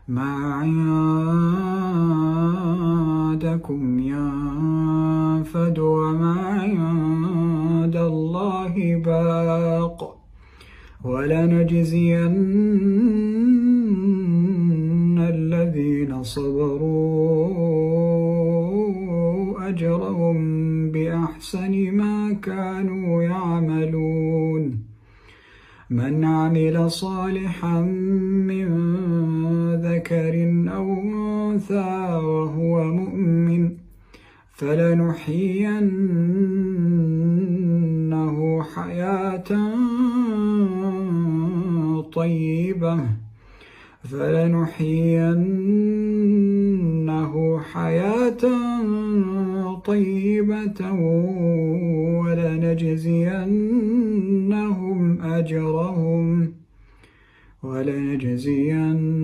ما عندكم ينفد وما عند الله باق ولنجزين الذين صبروا أجرهم بأحسن ما كانوا يعملون من عمل صالحا من ذكر أو أنثى وهو مؤمن فلنحيينه حياة طيبة ولنجزينهم